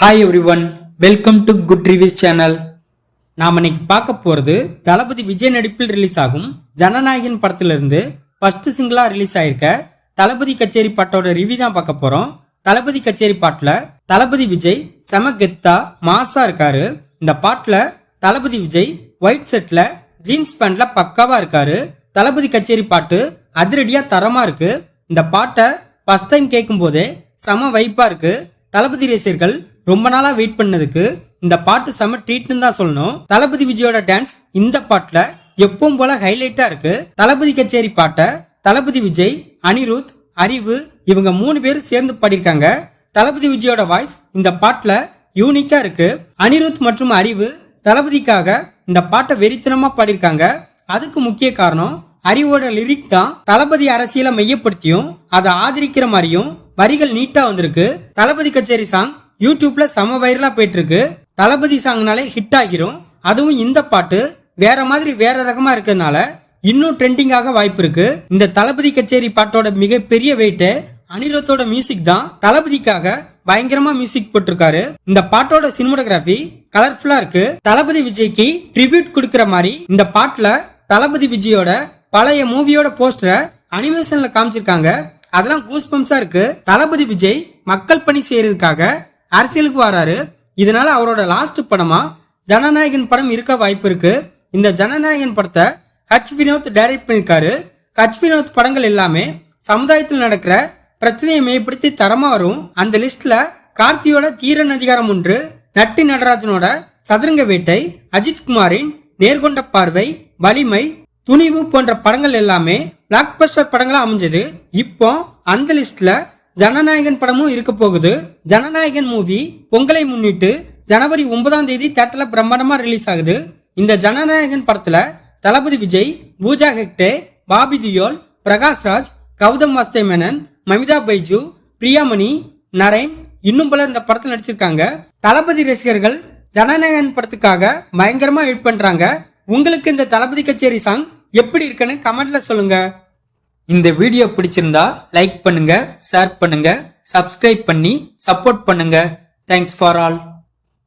Hi everyone, welcome to good reviews channel. நாம் இன்னைக்கு பார்க்க போறது தளபதி விஜய் நடிப்பில் ரிலீஸ் ஆகும் ஜனநாயகன் படத்திலிருந்து ஃபர்ஸ்ட் சிங்கிளா ரிலீஸ் ஆயிருக்க தளபதி கச்சேரி பாட்டோட ரிவ்யூ தான் பார்க்க போறோம். தளபதி கச்சேரி பாட்டுல தளபதி விஜய் செம கெத்தா மாசா இருக்காரு. இந்த பாட்டுல தளபதி விஜய் ஒயிட் செட்ல ஜீன்ஸ் பேண்ட்ல பக்காவா இருக்காரு. தளபதி கச்சேரி பாட்டு அதிரடியா தரமா இருக்கு. இந்த பாட்டை ஃபர்ஸ்ட் டைம் கேட்கும் போதே செம வைப்பா இருக்கு. தளபதி ரசிகர்கள் ரொம்ப நாளா வெயிட் பண்ணதுக்கு இந்த பாட்டு செம ட்ரீட்னு தான் சொல்லணும். தளபதி விஜயோட டான்ஸ் இந்த பாட்டுல எப்பவும் போல ஹைலைட்டா இருக்கு. தளபதி கச்சேரி பாட்டை தளபதி விஜய், அனிருத், அறிவு இவங்க 3 பேரும் சேர்ந்து பாடிருக்காங்க. தளபதி விஜயோட வாய்ஸ் இந்த பாட்டுல யூனிக்கா இருக்கு. அனிருத் மற்றும் அறிவு தளபதிக்காக இந்த பாட்டை வெறித்தனமா பாடிருக்காங்க. அதுக்கு முக்கிய காரணம் அறிவோட லிரிக் தான். தளபதி அரசியலை மையப்படுத்தியும் அதை ஆதரிக்கிற மாதிரியும் வரிகள் நீட்டா வந்திருக்கு. தளபதி கச்சேரி சாங் யூடியூப்ல செம வைரலா போயிட்டு இருக்கு. தளபதி சாங்னாலே ஹிட் ஆகிரும். அதுவும் இந்த பாட்டு வேற மாதிரி வேற ரகமா இருக்கிறதுனால இன்னும் ட்ரெண்டிங் ஆக வாய்ப்பு இருக்கு. இந்த தளபதி கச்சேரி பாட்டோட மிகப்பெரிய வெயிட் அனிருத்தோட மியூசிக் தான். தளபதிக்காக பயங்கரமா மியூசிக் போட்டிருக்காரு. இந்த பாட்டோட சினிமாட்டோகிராஃபி கலர்ஃபுல்லா இருக்கு. தளபதி விஜய்க்கு ட்ரிபியூட் கொடுக்கற மாதிரி இந்த பாட்டுல தளபதி விஜயோட பழைய மூவியோட போஸ்டரை அனிமேஷன்ல காமிச்சிருக்காங்க. அதெல்லாம் கூஸ்பம்ஸா இருக்கு. தளபதி விஜய் மக்கள் பணி செய்யறதுக்காக அரசியலுக்கு வராரு. இதனால அவரோட லாஸ்ட் படமா ஜனநாயகன் படம் இருக்க வாய்ப்பு இருக்கு. இந்த ஜனநாயகன் படத்தை ஹச் வினோத் டைரக்ட் பண்ணிருக்காரு. ஹச் வினோத் படங்கள் எல்லாமே சமுதாயத்தில் நடக்கிற பிரச்சனையை மேம்படுத்தி தரமா வரும். அந்த லிஸ்ட்ல கார்த்தியோட தீரன் அதிகாரம் 1, நட்டி நடராஜனோட சதுரங்க வேட்டை, அஜித் குமாரின் நேர்கொண்ட பார்வை, வலிமை, துணிவு போன்ற படங்கள் எல்லாமே பிளாக் பஸ்டர் படங்களா அமைஞ்சது. இப்போ அந்த லிஸ்ட்ல ஜனநாயகன் படமும் இருக்க போகுது. ஜனநாயகன் மூவி பொங்கலை முன்னிட்டு ஜனவரி 9ஆம் தேதி தியேட்டர்ல பிரம்மாண்டமா ரிலீஸ் ஆகுது. இந்த ஜனநாயகன் படத்துல தளபதி விஜய், பூஜா ஹெக்டே, பாபி தியோல், பிரகாஷ்ராஜ், கௌதம் வாஸ்தே மேனன், மமிதா பைஜு, பிரியாமணி, நரேன் இன்னும் பலர் இந்த படத்துல நடிச்சிருக்காங்க. தளபதி ரசிகர்கள் ஜனநாயகன் படத்துக்காக பயங்கரமா வெயிட் பண்றாங்க. உங்களுக்கு இந்த தளபதி கச்சேரி சாங் எப்படி இருக்குன்னு கமெண்ட்ல சொல்லுங்க. இந்த வீடியோ பிடிச்சிருந்தா லைக் பண்ணுங்க, ஷேர் பண்ணுங்க, சப்ஸ்கிரைப் பண்ணி சப்போர்ட் பண்ணுங்க. Thanks for all.